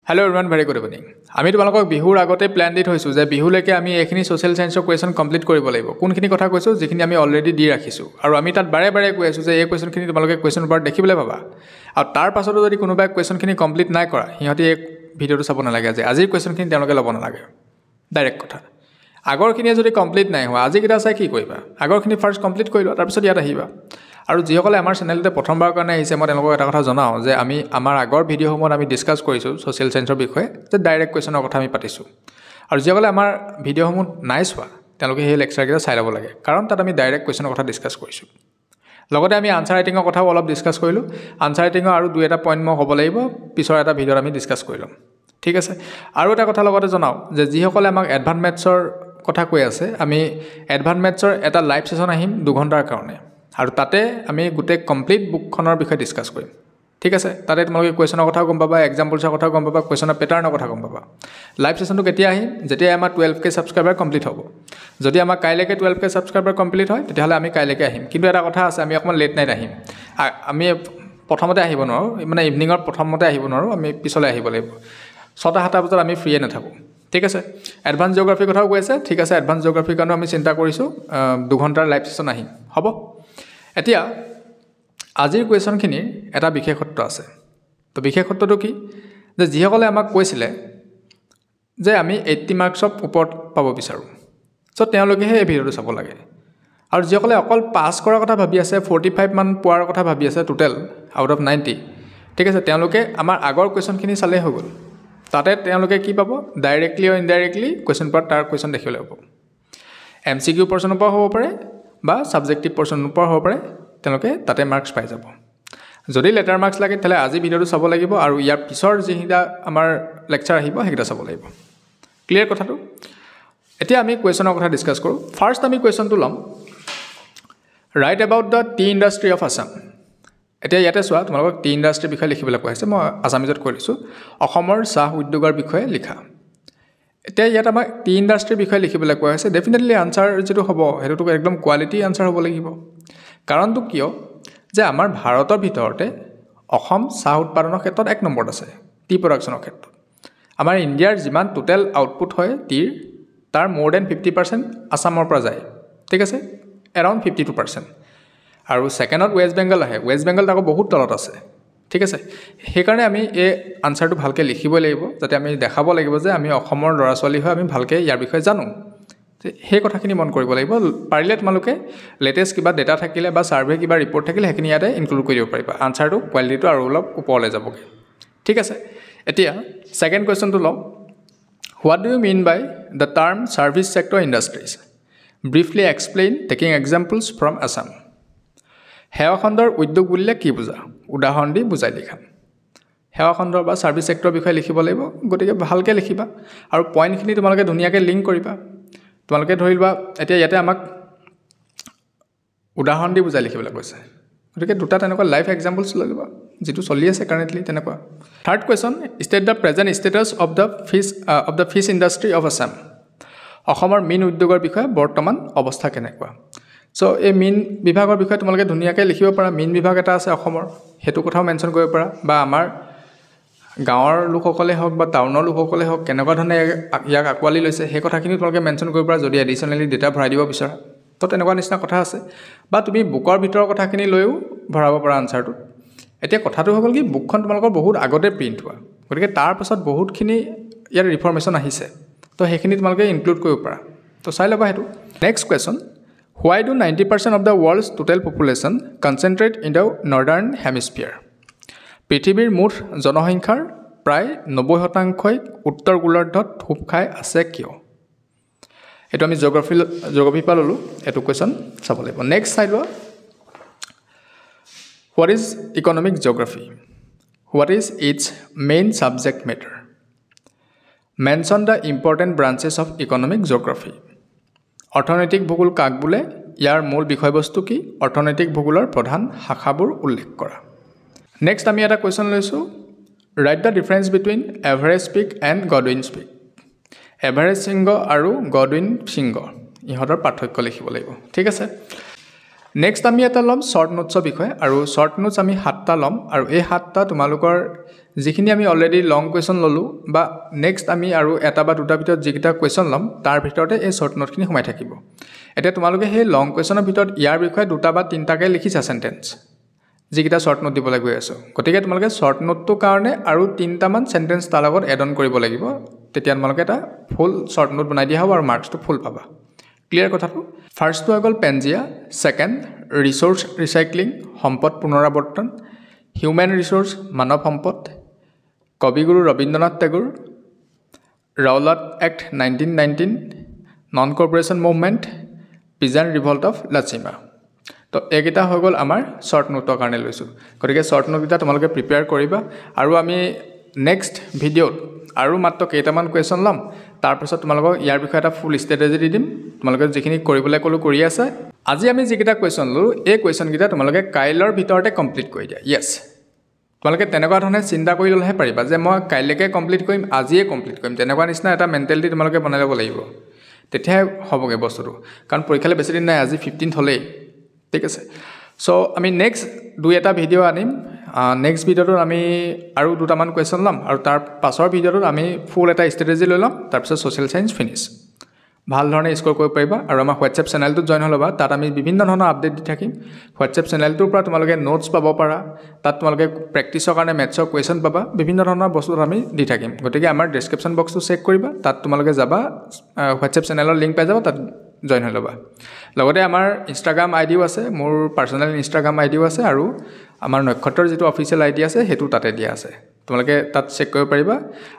Hello everyone, very good evening. আমি তোমালোকক বিহুৰ আগতে প্ল্যান দি থৈছো যে বিহুলৈকে আমি এইখিনি সোশ্যাল সায়েন্সৰ কোৱেশ্চন কমপ্লিট কৰিব লাগিব। কোনখিনি কথা কৈছো যিখিনি আমি অলৰেডি দি ৰাখিছো আৰু আমি তাত বাৰে বাৰে কৈ আছো যে এই কোৱেশ্চনখিনি তোমালোকে কোৱেশ্চন পেপাৰ দেখিবলৈ পাবা। আৰু তাৰ পাছতো যদি কোনোবাই কোৱেশ্চনখিনি কমপ্লিট নাই কৰা হিহঁতি এই ভিডিওটো চাব নালাগে যে আজিৰ কোৱেশ্চনখিনি তেওঁলোকে ল'ব নালাগে। ডাইৰেক্ট কথা। আগৰখিনি যদি কমপ্লিট নাই হোৱা আজি কিটা চাই কি কৰিবা? আগৰখিনি ফাৰ্স্ট কমপ্লিট কৰি লোৱা তাৰপিছত ইয়াত আহিবা। আৰু যিসকলে আমাৰ চেনেলতে প্ৰথমবাৰ কাৰণে আহিছে মই তেওঁলোকক এটা কথা জনাও যে আমি আমাৰ আগৰ ভিডিঅ'সমূহত আমি ডিসকাস কৰিছো সোশ্যাল সায়েন্সৰ বিষয়ে যে ডাইৰেক্ট কোৱেশ্চনৰ কথা আমি পাতিছো আৰু যিসকলে আমাৰ ভিডিঅ'সমূহ নাই চোৱা তেওঁলোকে সেই লেকচাৰকেইটা চাই ল'ব লাগে কাৰণ তাত আমি ডাইৰেক্ট কোৱেশ্চনৰ কথা ডিসকাস কৰিছো লগতে আমি আনসাৰ ৰাইটিংৰ কথাও অলপ ডিসকাস কৰিলো আনসাৰ ৰাইটিংৰ আৰু দুই এটা পইণ্ট মই হ'ব লাগিব পিছৰ এটা ভিডিঅ'ত আমি ডিসকাস কৰি ল'ম ঠিক আছে আৰু এটা কথা লগতে জনাও যে যিসকলে আমাক এডভান্স মেথছৰ কথা কৈ আছে আমি এডভান্স মেথছৰ এটা লাইভ সেশন আহিম 2 ঘণ্টাৰ কাৰণে আৰু তাতে আমি গোটে কমপ্লিট বুকখনৰ বিষয়ে ডিসকাস কৰিম ঠিক আছে তাতে তোমালোকে কোৱেশ্চনৰ কথা গম পাবা এক্সাম্পলছৰ কথা গম পাবা কোৱেশ্চনৰ প্যাটাৰ্নৰ কথা গম পাবা লাইভ সেশনটো কেতিয়া আহিম যেতিয়া আমাৰ 12k সাবস্ক্ৰাইবাৰ কমপ্লিট হ'ব যদি আমাৰ কাইলৈকে 12k সাবস্ক্ৰাইবাৰ কমপ্লিট হয় তেতিয়াহলে আমি কাইলৈকে আহিম কিন্তু এটা কথা আছে আমি অকমান লেট নাইট আহিম আমি প্ৰথমতে আহিব নোৱাৰো মানে ইভিনিংৰ প্ৰথমতে আহিব নোৱাৰো আমি পিছলৈ আহিব লাগিব 6-7 বজাত আমি ফ্ৰীয়ে নাথাকো ঠিক আছে এডভান্স জিওগ্ৰাফি কথাও কৈ আছে ঠিক আছে এডভান্স জিওগ্ৰাফি কাৰণে আমি চিন্তা কৰিছো 2 ঘণ্টাৰ লাইভ সেশন আহিম হ'ব এতিয়া আজিৰ কোৱেশ্চনখিনি এটা বিশেষত্ব আছে তো বিশেষত্বটো কি যে যিসকলে আমাক কৈছিলে যে আমি 80 মাৰ্কছৰ ওপৰত পাব বিচাৰো সো তেওঁলোকে এই ভিডিওটো চাব লাগে আৰু যিসকলে অকল পাস কৰাৰ কথা ভাবি আছে 45 মান পোৱাৰ কথা ভাবি আছে টোটাল আউট অফ 90 ঠিক আছে তেওঁলোকে আমাৰ আগৰ কোৱেশ্চনখিনি চালে হৈ গ'ল তাতে তেওঁলোকে কি পাব ডাইৰেক্টলি অৰ ইনডাইৰেক্টলি কোৱেশ্চন পাৰ তাৰ কোৱেশ্চন দেখিবলৈ পাব এমসিকিউ পৰ্চনৰ পৰা হ'ব পাৰে বা সাবজেক্টিভ পৰ্চনৰ পৰা হ'ব পাৰে তেওঁলোকে তাতে মাৰ্কছ পাই যাব যদি লেটাৰ মাৰ্কছ লাগে তাহলে আজি ভিডিওটো চাব লাগিব আৰু ইয়াৰ পিছৰ যিহিটা আমাৰ লেকচাৰ আহিব হেকিটা চাব লাগিব ক্লিয়াৰ কথাটো এতিয়া আমি কোৱেশ্চনৰ কথা ডিসকাস কৰো ফাৰ্স্ট আমি কোৱেশ্চনটো লম right about the tea industry of Assam এতিয়া ইয়াতে চোৱা তোমালোকক টি ইন্ডাষ্ট্ৰিৰ বিষয়ে লিখিবলৈ কোৱা হৈছে মই আসামিজত কৈ দিছো অসমৰ চাহ উদ্যোগৰ বিষয়ে লিখা এতিয়া ইয়াত আমাক টি ইন্ডাষ্ট্ৰিৰ বিষয়ে লিখিবলৈ কোৱা হৈছে ডেফিনেটলি আনসাৰ যেটো হ'ব হেতুটো একদম কোৱালিটি আনসাৰ হ'ব লাগিব কাৰণটো কিয় যে আমাৰ ভাৰতৰ ভিতৰতে অসম চাহ উৎপাদনৰ ক্ষেত্ৰত 1 নম্বৰত আছে টি প্ৰডাকচনৰ ক্ষেত্ৰত আমাৰ ইণ্ডিয়াৰ যিমান টোটাল আউটপুট হয় টিৰ তাৰ মোৰ দেন 50% আসামৰ পৰা যায় ঠিক আছে এৰাউণ্ড 52% আৰু সেকেন্ডত ওয়েস্ট বেংগল আহে ওয়েস্ট বেংগল তাকো বহুত তলত আছে ঠিক আছে সেই কাৰণে আমি এই আনসাৰটো ভালকে লিখিব লাগিব যাতে আমি দেখাব লাগিব যে আমি অসমৰ লৰাছোৱালী হয় আমি ভালকে ইয়াৰ বিষয়ে জানো সেই কথাখিনি মন কৰিব লাগিব পাৰিলে তোমালোকে লেটেষ্ট কিবা ডেটা থাকিলে বা সাৰ্ভে কিবা ৰিপৰ্ট থাকিলে হেকিনি ইয়াতে ইনক্লুড কৰি দিব পাৰিবা আনসাৰটো কোৱালিটিটো আৰু অলপ ওপৰলৈ যাবগে ঠিক আছে এতিয়া সেকেন্ড কোৱেশ্চনটো লম What do you mean by the term service sector industries? Briefly explain taking examples from Assam. সেৱা খণ্ডৰ উদ্যোগ বুলিলে কি বুজা উদাহৰণ দি বুজাই লিখা সেৱা খণ্ডৰ বা সাৰ্ভিস সেক্টৰ বিষয়ে লিখিব লাগিব গতিকে ভালকে লিখিবা আৰু পইণ্টখিনি তোমালোকে ধুনীয়াকৈ লিংক কৰিবা তোমালোকে ধৰিবা এতিয়া ইয়াতে আমাক উদাহৰণ দি বুজাই লিখিবলৈ কৈছে গতিকে দুটা তেনেকুৱা লাইভ এক্সাম্পলছ লৈ লবা যেটো চলি আছে কাৰেন্টলি তেনেকুৱা third question state the present status of the fish industry of Assam অসমৰ মীন উদ্যোগৰ বিষয়ে বৰ্তমান অৱস্থা কেনেকুৱা সো এই মীন বিভাগৰ বিষয়ে তোমালোকে ধুনীয়াকৈ লিখিব পাৰা মীন বিভাগ এটা আছে অসমৰ হেতু কথাও মেনশন কৰিব পাৰা বা আমাৰ গাঁৱৰ লোকসকলে হওক বা টাউনৰ লোকসকলে হওক কেনেকুৱা ধৰণে ইয়াক আকোৱালি লৈছে সেই কথাখিনি তোমালোকে মেনশন কৰিব পাৰা যদি এডিশনালি ডেটা ভৰাই দিব বিচাৰা তো তেনেকুৱা নিচিনা কথা আছে বা তুমি বুকৰ ভিতৰৰ কথাখিনি লৈও ভৰাব পাৰা আনসাৰটো এতিয়া কথাটো হৈ গ'ল কি বুকখন তোমালোকৰ বহুত আগতে প্ৰিন্ট হোৱা গতিকে তাৰ পাছত বহুতখিনি ইয়াৰ ইনফৰমেশন আহিছে তো হেখিনি তোমালোকে ইনক্লুড কৰিব পাৰা তো চাই লবা হেতু next question Why do 90% of the world's total population concentrate in the northern hemisphere? পৃথিৱীৰ মুঠ জনসংখ্যাৰ প্ৰায় 90% উত্তৰ গোলাৰ্ধত থুপ খাই আছে কিয় এটো আমি জিওগ্ৰাফি পা ললো এটো কোৱেশ্চন চাব লাগিব নেক্সট চাই লোৱা What is economic geography? What is its main subject matter? Mention the important branches of economic geography. অৰ্থনৈতিক ভূগোল কাক বোলে ইয়াৰ মূল বিষয়বস্তু কি অৰ্থনৈতিক ভূগোলৰ প্ৰধান শাখাবোৰ উল্লেখ কৰা নেক্সট আমি এটা কোৱেশ্চন লৈছো right the difference between average peak and Godwin peak average শৃংগ আৰু গডউইন শৃংগ ইহঁতৰ পাৰ্থক্য লিখিব লাগিব ঠিক আছে নেক্সট আমি এটা ল'ম শ্বৰ্ট নোটছৰ বিষয়ে আৰু শ্বৰ্ট নোটছ আমি 7টা ল'ম আৰু এই 7টা তোমালোকৰ যিখিনি আমি অলৰেডি লং কুৱেশ্যন ল'লোঁ বা নেক্সট আমি আৰু এটা বা দুটা ভিতৰত যিকেইটা কুৱেশ্যন ল'ম তাৰ ভিতৰতে এই শ্বৰ্ট নোটখিনি সোমাই থাকিব এতিয়া তোমালোকে সেই লং কুৱেশ্যনৰ ভিতৰত ইয়াৰ বিষয়ে দুটা বা তিনিটাকৈ লিখিছা চেণ্টেঞ্চ যিকেইটা শ্বৰ্ট নোট দিবলৈ গৈ আছোঁ গতিকে তোমালোকে শ্বৰ্ট নোটটোৰ কাৰণে আৰু 3টামান চেণ্টেঞ্চ তাৰ লগত এড অন কৰিব লাগিব তেতিয়া তোমালোকে এটা ফুল শ্বৰ্ট নোট বনাই দিয়া হ'ব আৰু মাৰ্কছটো ফুল পাবা ক্লিয়াৰ কথাটো ফাৰ্ষ্টটো হৈ গ'ল পেনজিয়া ছেকেণ্ড ৰিচোৰ্চ ৰিচাইক্লিং সম্পদ পুনৰাৱৰ্তন হিউমেন ৰিচোৰ্চ মানৱ সম্পদ কবিগুৰু Rabindranath Tagore Rowlatt Act 1919 non cooperation movement peasant revolt of Lachima তো এইকেইটা হৈ গ'ল আমাৰ শ্বৰ্ট নোটৰ কাৰণে লৈছোঁ গতিকে শ্বৰ্ট নোটকেইটা তোমালোকে প্ৰিপেয়াৰ কৰিবা আৰু আমি নেক্সট ভিডিঅ'ত আৰু মাত্ৰ কেইটামান কুৱেশ্যন ল'ম তাৰপিছত তোমালোকক ইয়াৰ বিষয়ে এটা ফুল ষ্ট্ৰেটেজি দি দিম তোমালোকে যিখিনি কৰিবলৈ ক'লোঁ কৰি আছে আজি আমি যিকেইটা কুৱেশ্যন ল'লোঁ এই কুৱেশ্যনকেইটা তোমালোকে কাইলৰ ভিতৰতে কমপ্লিট কৰি দিয়া য়েছ তোমালোকে তেনেকুৱা ধৰণে চিন্তা কৰি ল'লেহে পাৰিবা যে মই কাইলৈকে কমপ্লিট কৰিম আজিয়ে কমপ্লিট কৰিম তেনেকুৱা নিচিনা এটা মেণ্টেলিটি তোমালোকে বনাই ল'ব লাগিব তেতিয়াহে হ'বগৈ বস্তুটো কাৰণ পৰীক্ষালৈ বেছি দিন নাই আজি 15th হ'লেই ঠিক আছে চ' আমি নেক্সট দুই এটা ভিডিঅ' আনিম নেক্সট ভিডিঅ'টোত আমি আৰু দুটামান কুৱেশ্যন ল'ম আৰু তাৰ পাছৰ ভিডিঅ'টোত আমি ফুল এটা ষ্ট্ৰেটেজি লৈ ল'ম তাৰপিছত ছ'চিয়েল ছায়েন্স ফিনিছ ভাল ধৰণে স্ক'ৰ কৰিব পাৰিবা আৰু আমাৰ হোৱাটছএপ চেনেলটোত জইন হৈ ল'বা তাত আমি বিভিন্ন ধৰণৰ আপডেট দি থাকিম হোৱাটছএপ চেনেলটোৰ পৰা তোমালোকে নোটছ পাব পাৰা তাত তোমালোকে প্ৰেক্টিছৰ কাৰণে মেথছৰ কুৱেশ্যন পাবা বিভিন্ন ধৰণৰ বস্তু আমি দি থাকিম গতিকে আমাৰ ডেছক্ৰিপশ্যন বক্সটো চেক কৰিবা তাত তোমালোকে যাবা হোৱাটছএপ চেনেলৰ লিংক পাই যাবা তাত জইন হৈ ল'বা লগতে আমাৰ ইনষ্টাগ্ৰাম আইডিও আছে মোৰ পাৰ্চনেল ইনষ্টাগ্ৰাম আইডিও আছে আৰু আমাৰ নক্ষত্ৰৰ যিটো অফিচিয়েল আইডি আছে সেইটো তাতে দিয়া আছে তোমালোকে তাত চেক কৰিব পাৰিবা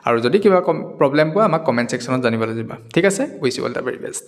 আৰু যদি কিবা প্ৰব্লেম পোৱা আমাক কমেণ্ট ছেকশ্যনত জানিবলৈ দিবা ঠিক আছে wish you all the very best